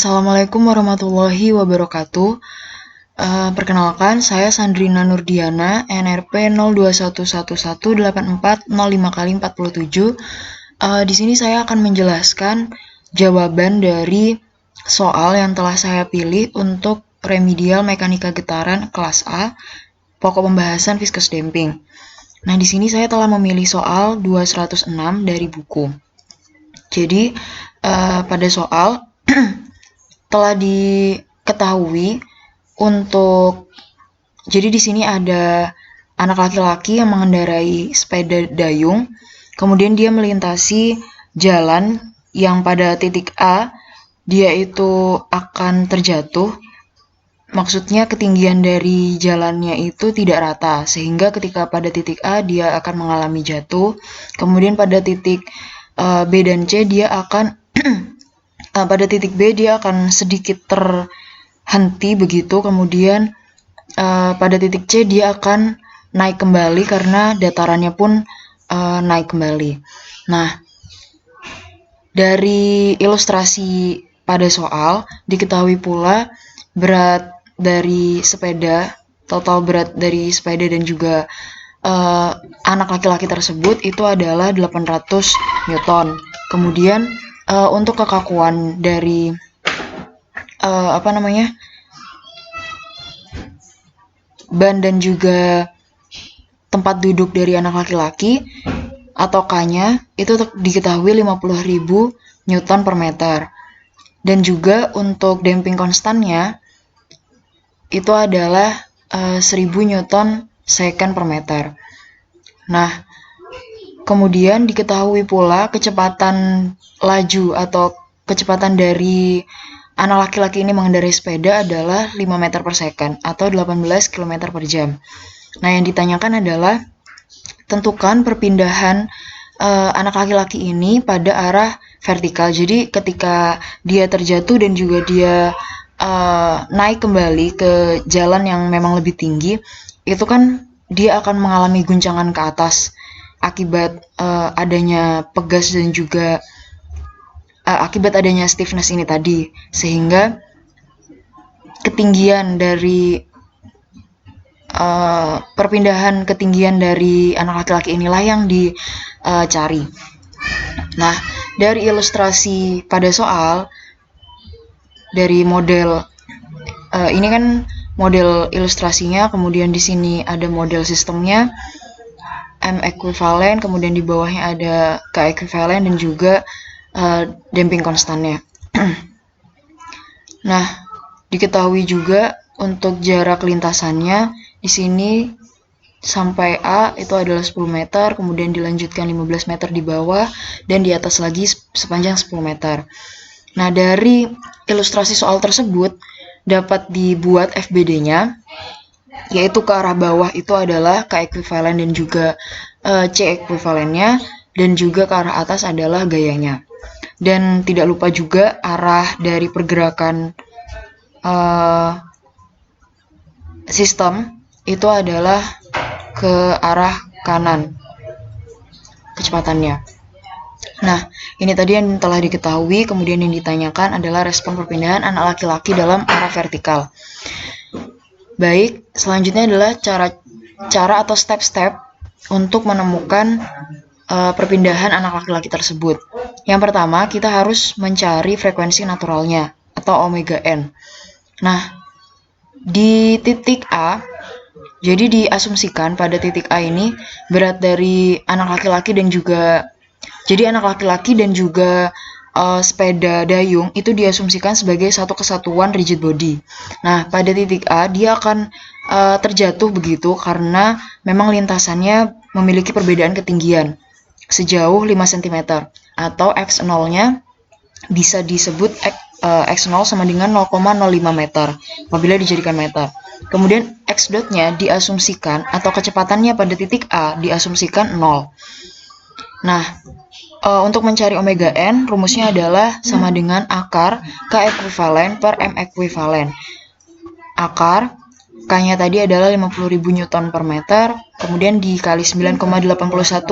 Assalamualaikum warahmatullahi wabarakatuh. Perkenalkan, saya Sandrina Nurdiana, NRP 0211184005x47. Di sini saya akan menjelaskan jawaban dari soal yang telah saya pilih untuk remedial mekanika getaran kelas A, pokok pembahasan viscous damping. Nah, di sini saya telah memilih soal 206 dari buku. Jadi, pada soal telah diketahui jadi di sini ada anak laki-laki yang mengendarai sepeda dayung, kemudian dia melintasi jalan yang pada titik A dia itu akan terjatuh. Maksudnya ketinggian dari jalannya itu tidak rata, sehingga ketika pada titik A dia akan mengalami jatuh, kemudian pada titik B dan C dia akan pada titik B dia akan sedikit terhenti begitu, kemudian pada titik C dia akan naik kembali karena datarannya pun naik kembali. Nah, dari ilustrasi pada soal diketahui pula total berat dari sepeda dan juga anak laki-laki tersebut itu adalah 800 Newton. Kemudian untuk kekakuan dari ban dan juga tempat duduk dari anak laki-laki atau K-nya itu diketahui 50.000 Newton per meter. Dan juga untuk damping konstannya itu adalah 1000 Newton second per meter. Nah, kemudian diketahui pula kecepatan laju atau kecepatan dari anak laki-laki ini mengendarai sepeda adalah 5 meter per second atau 18 km per jam. Nah, yang ditanyakan adalah tentukan perpindahan anak laki-laki ini pada arah vertikal. Jadi ketika dia terjatuh dan juga dia naik kembali ke jalan yang memang lebih tinggi, itu kan dia akan mengalami guncangan ke atas akibat adanya pegas dan juga akibat adanya stiffness ini tadi, sehingga ketinggian dari perpindahan ketinggian dari anak laki-laki inilah yang dicari. Nah, dari ilustrasi pada soal dari model ini kan model ilustrasinya, kemudian di sini ada model sistemnya M ekuivalen, kemudian di bawahnya ada K ekuivalen dan juga damping konstannya. Nah, diketahui juga untuk jarak lintasannya di sini sampai A itu adalah 10 meter, kemudian dilanjutkan 15 meter di bawah dan di atas lagi sepanjang 10 meter. Nah, dari ilustrasi soal tersebut dapat dibuat FBD-nya, yaitu ke arah bawah itu adalah K ekuivalen dan juga C ekuivalennya, dan juga ke arah atas adalah gayanya. Dan tidak lupa juga arah dari pergerakan sistem itu adalah ke arah kanan kecepatannya. Nah, ini tadi yang telah diketahui. Kemudian yang ditanyakan adalah respon perpindahan anak laki-laki dalam arah vertikal. Baik, selanjutnya adalah cara atau step-step untuk menemukan perpindahan anak laki-laki tersebut. Yang pertama, kita harus mencari frekuensi naturalnya atau omega n. Nah, di titik A, jadi diasumsikan pada titik A ini berat dari anak laki-laki dan juga sepeda dayung itu diasumsikan sebagai satu kesatuan rigid body. Nah, pada titik A dia akan terjatuh begitu karena memang lintasannya memiliki perbedaan ketinggian sejauh 5 cm atau X0-nya bisa disebut X0 sama dengan 0,05 meter apabila dijadikan meter. Kemudian X dot-nya diasumsikan atau kecepatannya pada titik A diasumsikan 0. Nah, untuk mencari omega n rumusnya adalah sama dengan akar K ekuivalen per M ekuivalen. Akar K-nya tadi adalah 50.000 Newton per meter, kemudian dikali 9,81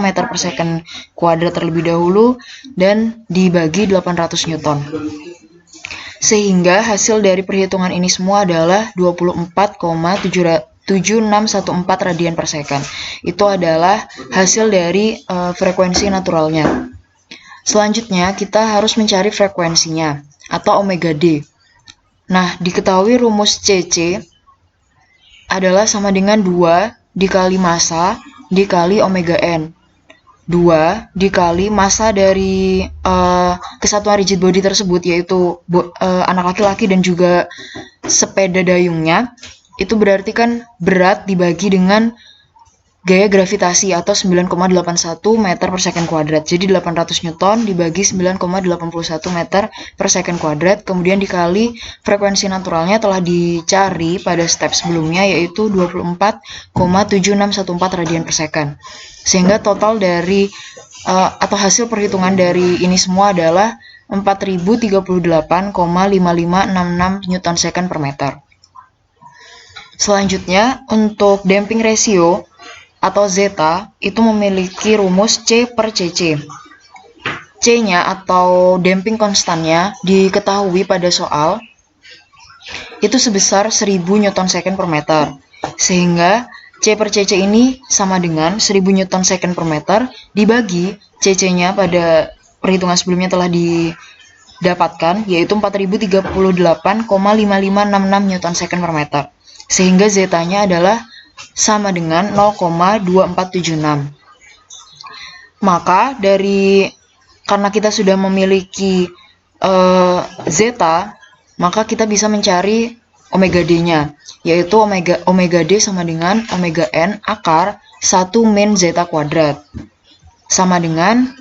meter per second kuadrat terlebih dahulu, dan dibagi 800 Newton. Sehingga hasil dari perhitungan ini semua adalah 24,7614 radian per second. Itu adalah hasil dari frekuensi naturalnya. Selanjutnya, kita harus mencari frekuensinya, atau omega D. Nah, diketahui rumus CC adalah sama dengan 2 dikali massa dikali omega N. 2 dikali massa dari kesatuan rigid body tersebut, yaitu anak laki-laki dan juga sepeda dayungnya. Itu berarti kan berat dibagi dengan gaya gravitasi atau 9,81 meter per second kuadrat. Jadi 800 Newton dibagi 9,81 meter per second kuadrat. Kemudian dikali frekuensi naturalnya telah dicari pada step sebelumnya, yaitu 24,7614 radian per second. Sehingga total dari atau hasil perhitungan dari ini semua adalah 4038,5566 Newton second per meter. Selanjutnya, untuk damping ratio atau zeta itu memiliki rumus C per CC. C-nya atau damping konstannya diketahui pada soal itu sebesar 1000 Newton second per meter. Sehingga C per CC ini sama dengan 1000 Newton second per meter dibagi CC-nya pada perhitungan sebelumnya telah didapatkan, yaitu 4038,5566 Newton second per meter. Sehingga zeta-nya adalah sama dengan 0,2476. Maka karena kita sudah memiliki zeta, maka kita bisa mencari omega D-nya, yaitu omega D sama dengan omega N akar 1 min zeta kuadrat, sama dengan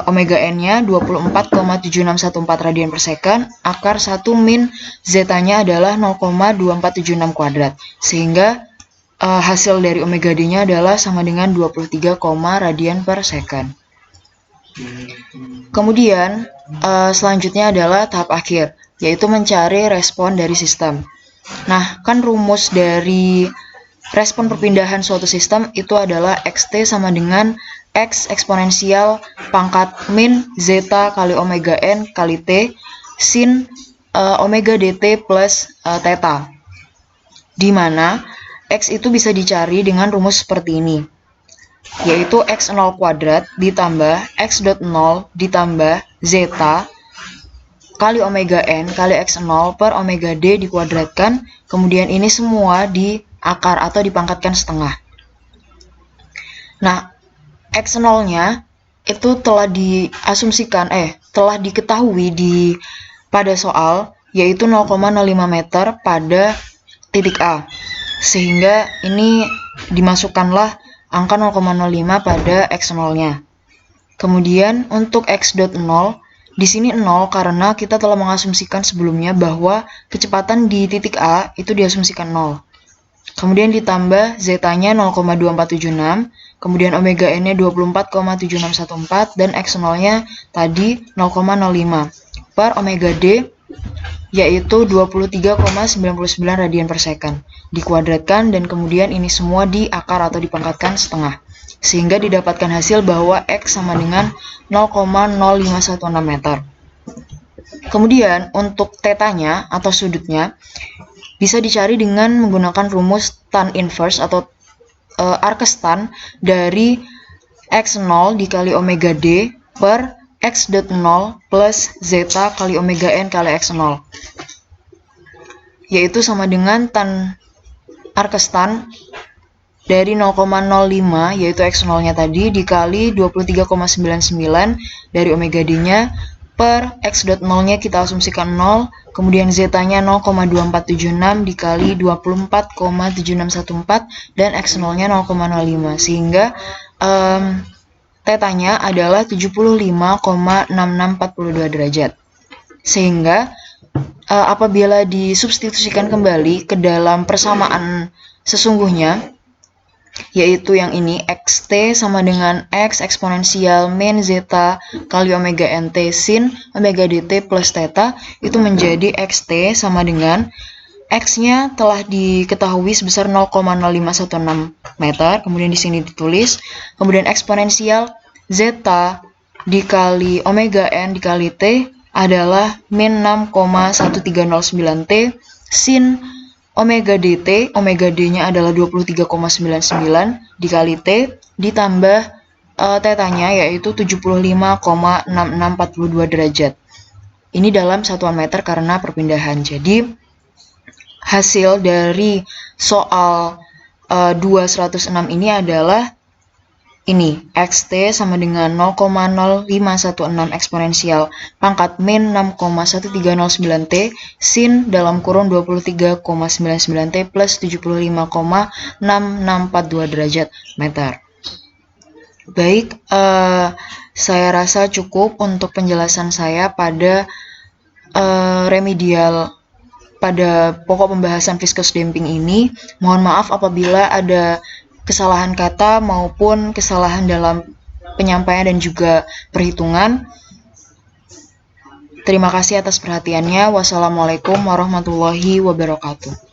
omega N-nya 24,7614 radian per second, akar 1 min zeta-nya adalah 0,2476 kuadrat, sehingga hasil dari omega D-nya adalah sama dengan 23, radian per second. Kemudian selanjutnya adalah tahap akhir, yaitu mencari respon dari sistem. Nah, kan rumus dari respon perpindahan suatu sistem itu adalah XT sama dengan X eksponensial pangkat min zeta kali omega N kali T sin omega dt plus theta, di mana X itu bisa dicari dengan rumus seperti ini, yaitu X0 kuadrat ditambah X.0 ditambah zeta kali omega N kali X0 per omega D dikuadratkan, kemudian ini semua di akar atau dipangkatkan setengah. Nah, X0-nya itu telah diasumsikan, telah diketahui pada soal, yaitu 0,05 meter pada titik A. Sehingga ini dimasukkanlah angka 0,05 pada X0-nya. Kemudian untuk X.0, di sini 0 karena kita telah mengasumsikan sebelumnya bahwa kecepatan di titik A itu diasumsikan 0. Kemudian ditambah zeta-nya 0,2476, kemudian omega N-nya 24,7614 dan X0-nya tadi 0,05 per omega D yaitu 23,99 radian per second dikuadratkan, dan kemudian ini semua di akar atau dipangkatkan setengah, sehingga didapatkan hasil bahwa X sama dengan 0,0516 meter. Kemudian untuk tetanya atau sudutnya bisa dicari dengan menggunakan rumus tan inverse atau arkestan dari X0 dikali omega D per X.0 plus zeta kali omega N kali X0, yaitu sama dengan tan arkestan dari 0,05 yaitu X0-nya tadi dikali 23,99 dari omega D-nya per X.0-nya kita asumsikan 0, kemudian zeta-nya 0,2476 dikali 24,7614 dan X0-nya 0,05, sehingga tetanya adalah 75,6642 derajat. Sehingga apabila disubstitusikan kembali ke dalam persamaan sesungguhnya, yaitu yang ini xt sama dengan x eksponensial min zeta kali omega nt sin omega dt plus theta, itu menjadi xt sama dengan x-nya telah diketahui sebesar 0,0516 meter, kemudian di sini ditulis, kemudian eksponensial zeta dikali omega n dikali t adalah min 6,1309 T sin omega dt, omega d-nya adalah 23,99 dikali T ditambah tetanya yaitu 75,6642 derajat. Ini dalam satuan meter karena perpindahan. Jadi hasil dari soal 206 ini adalah ini, xt sama dengan 0,0516 eksponensial pangkat min 6,1309 T sin dalam kurung 23,99 T plus 75,6642 derajat meter. Baik, saya rasa cukup untuk penjelasan saya pada remedial pada pokok pembahasan viscous damping ini. Mohon maaf apabila ada kesalahan kata maupun kesalahan dalam penyampaian dan juga perhitungan. Terima kasih atas perhatiannya. Wassalamualaikum warahmatullahi wabarakatuh.